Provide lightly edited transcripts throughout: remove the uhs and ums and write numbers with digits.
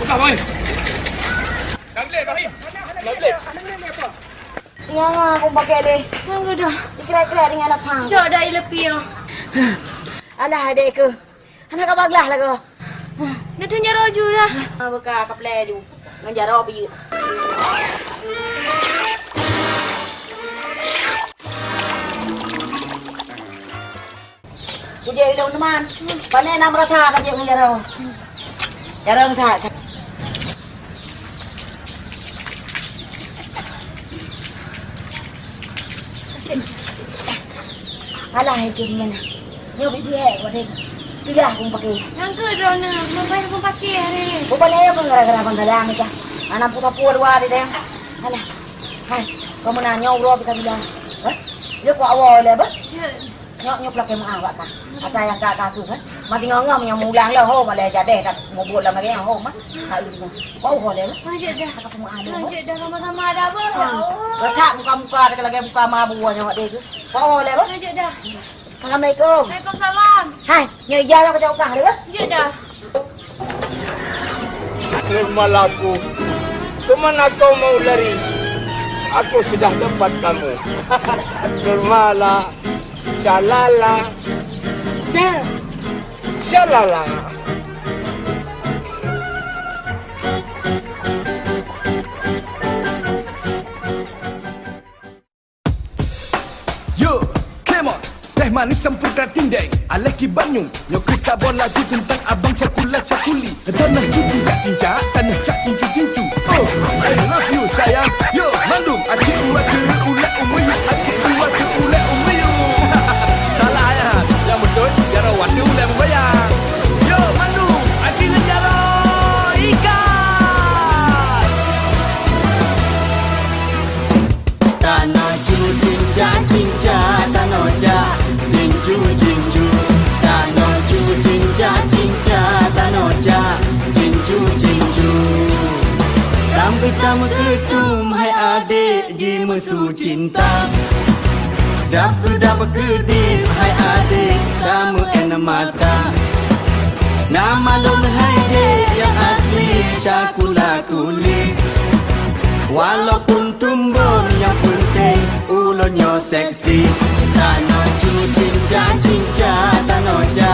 Kau boy. Dah boleh Fahim. Dah boleh. Yang aku pakai deh. Yang dah. Kira-kira dengan apa? Cok dah lepi ya. Alah adekku. Anak kau baglah lah kau. Dah tanya roju dah. Buka kaplai ju. Ngejar hobi. Kuje ilong teman. Panai nam rata kan je ngejar. Jarang tak. Alah itu mana? Ni bibi buat dia. Pilih aku pakai. Yang ke drone, mobile pun pakai hari. Bukan ayo ke gara-gara pantalang ni kah? Anak putar dua dia. Alah. Hai, kamu nanya urut kita bilang. Hah? Dia kau awal le bah? Nyok lagi mau awak kah? Ada yang kak tu kan? Mati ngangam yang mulang lah ho malah jadi tak mau buat lama yang ho mah. Ha itu. Kau ho le. Macam dah. Aku mau ada. Macam dah sama-sama ada apa? Letak muka-muka ada lagi muka mabuah nyok dia tu. Kau ho le bah? Macam dah. Assalamualaikum. Waalaikumsalam. Hai, nyoy jalan ke jauh kah dia? Macam dah. Terimalah aku. Kemana kau mau lari? Aku sudah dapat kamu. Terimalah. Shalala. Shalala. Yo, come on. Teh manis sempurna tindai Alaki Banyung Yo kesabon lagu tentang abang cakula-cakuli Tanah cinca-cinca Tanah cak cincu-cincu Oh, I love you sayang Yo, mandung Aki uat ke ulat umayu Aki uat ke ulat umayu Salah ya Yang betul Jara watu ulat membayang Yo, mandung Aki dengan jara ikan Tanah cinca-cinca Tanah cak Jinju, tanoju, cinca, tanoja, jinju. Sampai tamu ketum, hai adik, ji mesu cinta. Dapat kedip, hai adik, tamu enak mata. Nama lon hai dek, yang asli, syakula kulit. Walaupun tumbon, yang penting, ulonnya seksi. Tanoju, cinca, tanoja,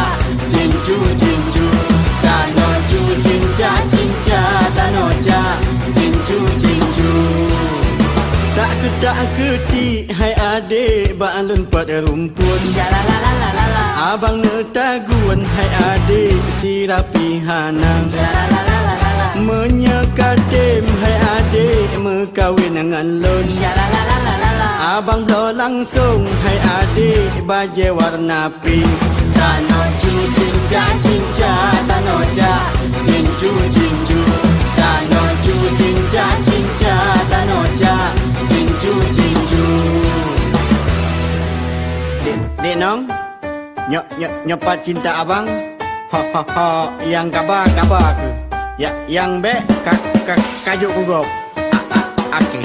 jinju. Tanoju, cinca, tanoja, jinju. Tak ketik, hai adik, balon pada rumput. Abang netaguan, hai adik, sirapi hanang. Menyekatim, hai adik, mekawin dengan lon. Abang dah langsung, hai adik, baju warna pink. Tanoju, cinca, tanoja, jinju. Tanoju, cinca, tanoja, jinju. Dek nong, nyopat cinta abang. Yang kabar ke? Ya, yang be, kajuk kugop. Oke.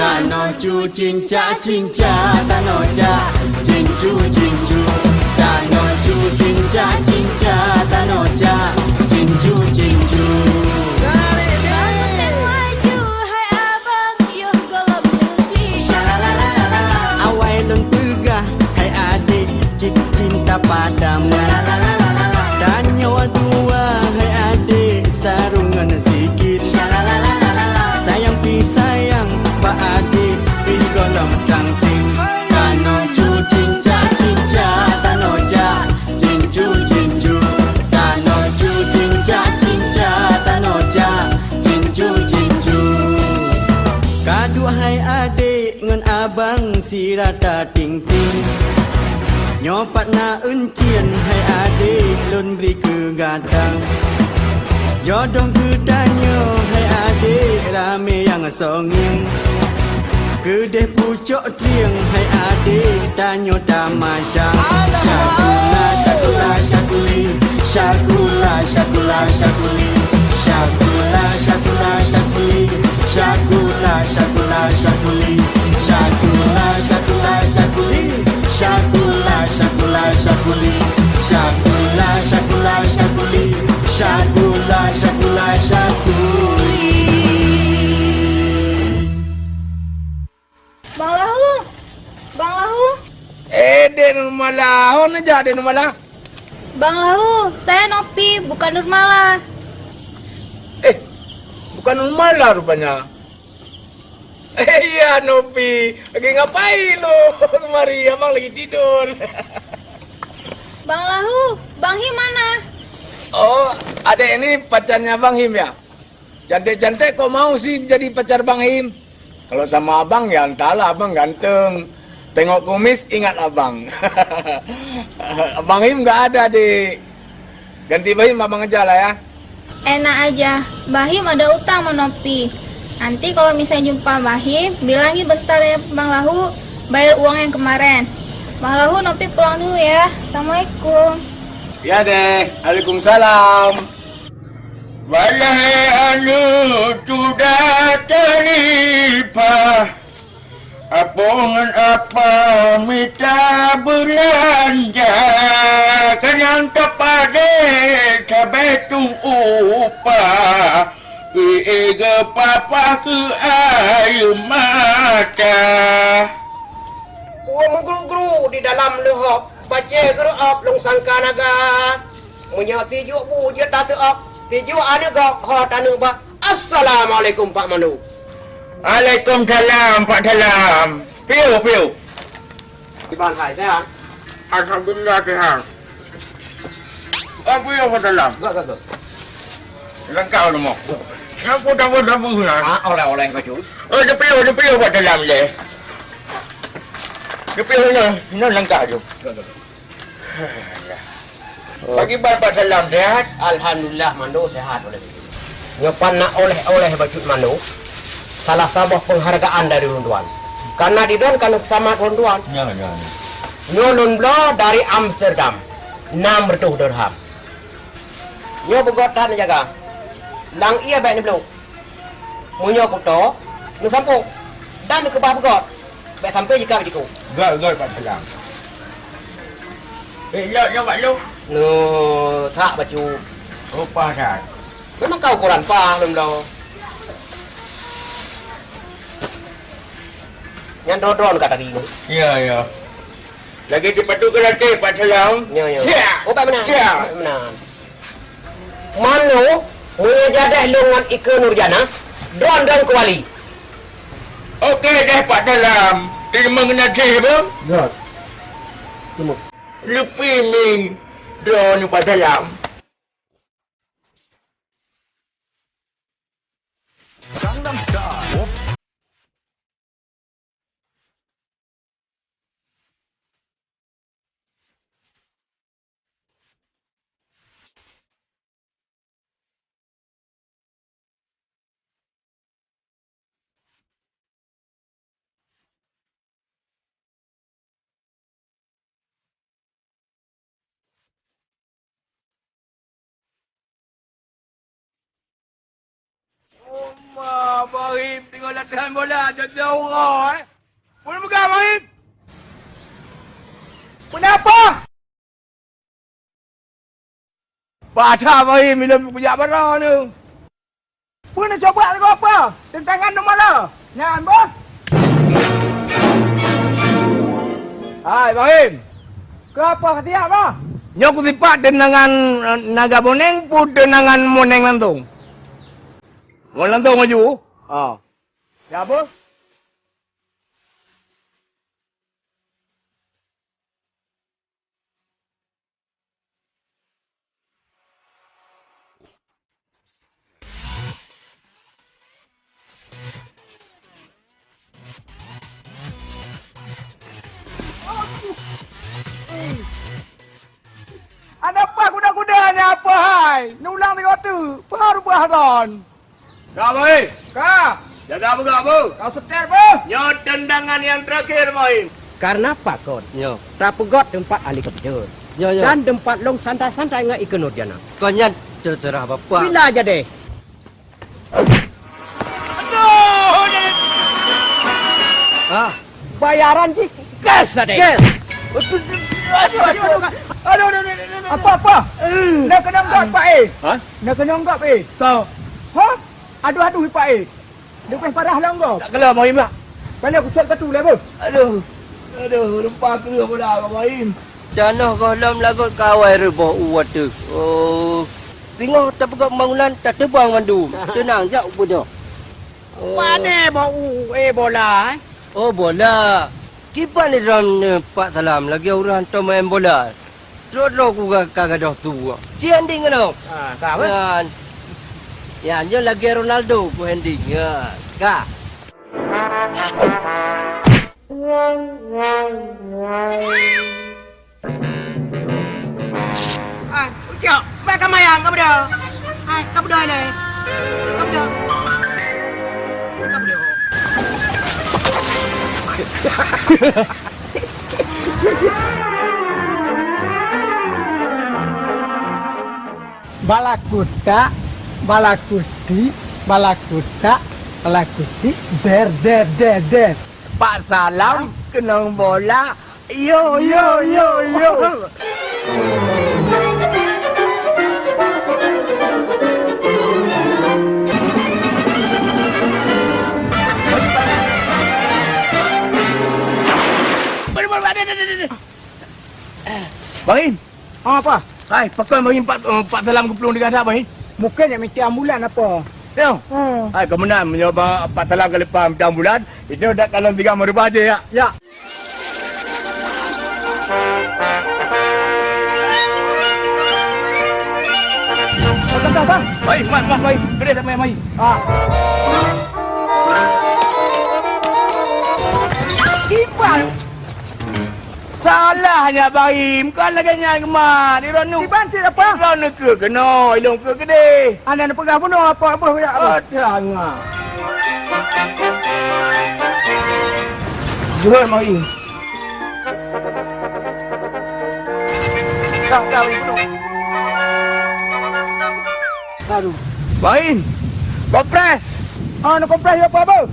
Tanoju, cinca, tanoja, jinju. Tanoju, cinca, tanoja, jinju. Maju, hai abang, yo golop negeri. Awai lon pegah, hai adik, cinta padamu. Dan nyawa dua, hai adik, sarungan sikit. Sayang pi sayang, pak adik, pi golong cantik. Tanoju, cinca, tanoja, jinju. Tanoju, cinca, tanoja, jinju. Kadu hai adik, ngan abang sirata ting-ting. Nyopat na uncian, hai adik, lon beri ke gadang. Jodoh ke tanya, hai adik, rame yang songing. Kedeh pucuk triang hai adik tanyo tamasya. Syakula syakula syakuli, syakula syakula syakuli, syakula syakula syakuli, syakula syakula syakuli, syakula syakula syakuli, syakula syakula syakuli, syakula syakula syakuli, syakula syakula syakuli. Bang Lahu. Bang Lahu. Dek Nurmala. Hon aja Dek Nurmala. Bang Lahu, saya Nopi, bukan Nurmala. Bukan Nurmala rupanya. Iya Nopi. Lagi ngapain lo? Mari, abang lagi tidur. Bang Lahu, Bang Him mana? Oh, adek ini pacarnya Bang Him ya? Cantik-cantik kok mau sih jadi pacar Bang Him? Kalau sama abang ya entahlah, abang ganteng. Tengok kumis ingat abang. Bang Him nggak ada, Dik. Ganti Bang Him abang aja lah ya. Enak aja, Bang Him ada utang sama Nopi. Nanti kalau misalnya jumpa Bang Him, bilangin bentar ya Bang Lahu, bayar uang yang kemarin. Bang Lahu, Nopi pulang dulu ya. Assalamualaikum. Ya deh, Waalaikumsalam. Walai anu sudah terlipat, apungan apa minta belanja, kenyang kepada cabai upah, iga papa ke air mata. Guru-guru di dalam lehok, baca gerak long sangka naga, menyati juk bu je tak seok. Tiju ada gak hot anu ba. Assalamualaikum Pak Manu. Waalaikumsalam Pak Dalam. Piu. Di bahan hai sehat. Alhamdulillah sehat. Apa yang Pak Dalam? Gak. Lengkap semua. Apa dah bukan? Oleh baju. Oh, dia piu Pak Dalam je. Dia piu ni lengkap tu. Bagi Pak Dalam sehat. Alhamdulillah Manu sehat oleh. Nyopan nak oleh baju Manu. Salah sebuah penghargaan dari Runduan. Karena di don kan sama Runduan. Ya. Nyolun blo dari Amsterdam. 6 dirham. Nyo begot dan jaga. Lang ia baik ni blo. Munyo puto, nu sampung. Dan ke bah begot. Baik sampai jika diku. Gol Pak Dalam. Ya Pak Lu. Nu tak baju. Rupa dah. Memang kau ukuran pa belum. Yang dodon kata dia. Ya. Lagi dipadu ke lagi Pak Dalam. Ya. Siap. Oh, benar. Siap. Benar. Manu, punya jadah lungan Ike Nurjana, don kuali. Okey dah Pak Dalam. Terima kasih bang. Ya. Cuma. Lupi min drone Pak Dalam. Bang Him tengok latihan bola jauh-jauh kau Boleh pegang Bang Him? Kenapa? Baca Bang Him bila punya barang ni. Pun nak coba tengok apa? Tentangan Nurmala. Nyan bos. Hai Bang Him. Kenapa kata apa? Nyok tipak dengan naga boneng pun dengan moneng lantung. Mau lantung maju? Ya apa? Ada apa kuda-kuda ni apa hai? Nulang tengok tu. Pengaruh baharan. Kak, baik. Kak. Jaga apa? Kau setel apa? Nyo tendangan yang terakhir, Mahim. Karena apa kot? Nyo. Rapegot tempat ahli kepedut. Dan tempat long santai-santai dengan ikan odiana. Kau nyan terserah bapak. Bila aja deh. Ah, bayaran sih cash tadi. Cash. Aduh. Apa? Nak kena enggak Pak A? Hah? Nak kena enggak Pak A? Kau. Ha? Aduh Pak A. Dia pun parah lah engkau. Tak kena, Mahim lah. Balik aku cek katu lah, apa? Aduh, rempah kena pula, Mahim. Janah kolam lagot kawai reboh uat tu. Oh. Singoh tak pegang bangunan tak terbang mandu. Tenang jak bodoh. Mana bau bola? Oh bola. Kipan ni ram Pak Salam lagi orang tu main bola. Terus ku kagak dah tu. Cianding kan? Ah, kau apa? Ya, dia lagi Ronaldo ku handing. Ya, kak. Kau, mereka mayang kau dah. Kau dah ni. Kau dah. Balakuta, balakuti, der. Pak Salam kena bola. Yo. Mahim. Apa? Hai, pakai Mahim Pak Salam ke pelung dekat Mahim. Mungkin yang mesti ambulan apa? Tengok. Hai, kemenang mencoba Pak Salam ke lepas macam bulan. Itu dah kalau 3 merubah je ya. Ya. Kata bang. Baik, baik. Kedai tak main Mahim. Ipan. Salahnya Bahim. Kau lagi nyanyi kemana? Di Ranu. Ipan cik apa? Di Ranu ke kena. Ilung ke kedai. Anda nak pegang bunuh apa? Jangan. Jual Mahim. Kau bunuh. Aduh. Bahim. Kompres. Nak kompres apa?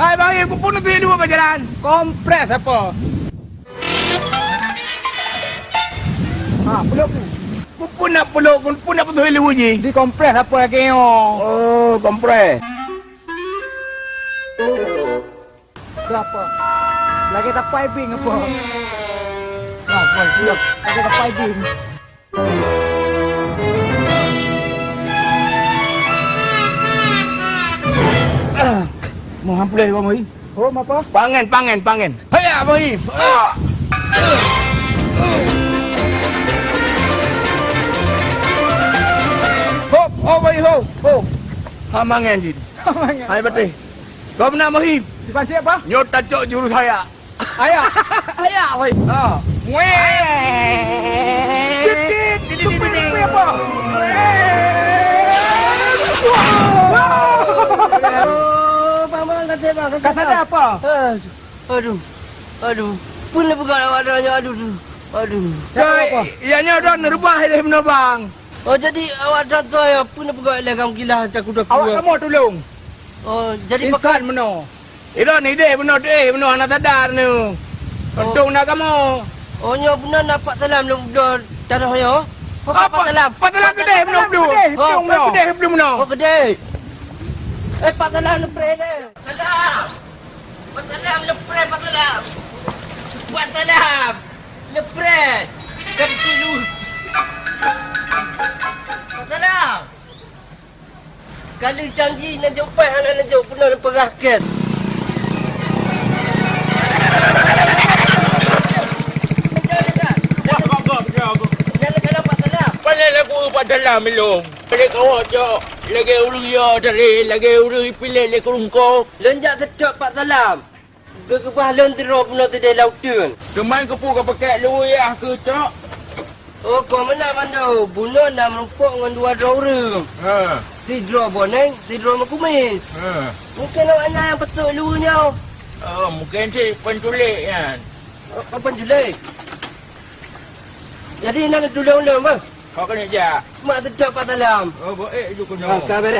Hai Bahim, aku pun nanti 2 berjalan. Kompres apa? Peluk. Aku pun nak peluk, aku pun nak betul lu je. Di kompres apa lagi? Oh, kompres. Apa? Lagi tak piping apa? Peluk. Lagi tak piping. Mau hampir kau Mahim. Oh, apa? Pangan. Hayya Mahim. Hop, Mahim, hop. Hamangan je. Hai betul. Kau benar Mahim. Dipancing apa? Nyot tacok jurus saya. Ayah, Mahim. Cikit. Tupi apa? Bang, Kata dia apa? Aduh. Pun nak pegang awak dah. Aduh. Apa? Ianya dah nerubah dia benar bang. Oh, jadi awak dah saya pun nak pegang lekam gila tak kuda Awak kamu tolong. Oh, jadi Insan meno. Ida ni deh benar anak tadar ni. Untung nak kamu. Oh, nyo benar nak Pak Salam lu dah tanah yo. Pak Salam kedai benar belum. Kedai belum benar. Oh, kedai. Pak Salam lu pre deh. Pak Salam lu pre, Pak Salam. Pak Salam lu pre. Ganti lu. Pak Salam. Kalau janji nak jumpa anak nak jumpa benar peraket. Pandai lagu Pak Salam belum. Balik awak je. Lagi urus ya dari. Lagi urus pilih le kerungkau. Lenjak sedap Pak Salam. Kekebalan teruk benar tidak lautan. Teman kepu kau pakai lu ya ke cok. Oh, kau mana mandu? Bunuh nak merumpuk dengan 2 orang. Ha. Sidro boneng, sidro makumis. Mungkin awaknya yang betul lurunya. Oh, mungkin si penculik kan. Apa penculik? Jadi nak dulu bang. Kau kena jak. Mak terjak pak dalam. Oh, baik je kena. Kabar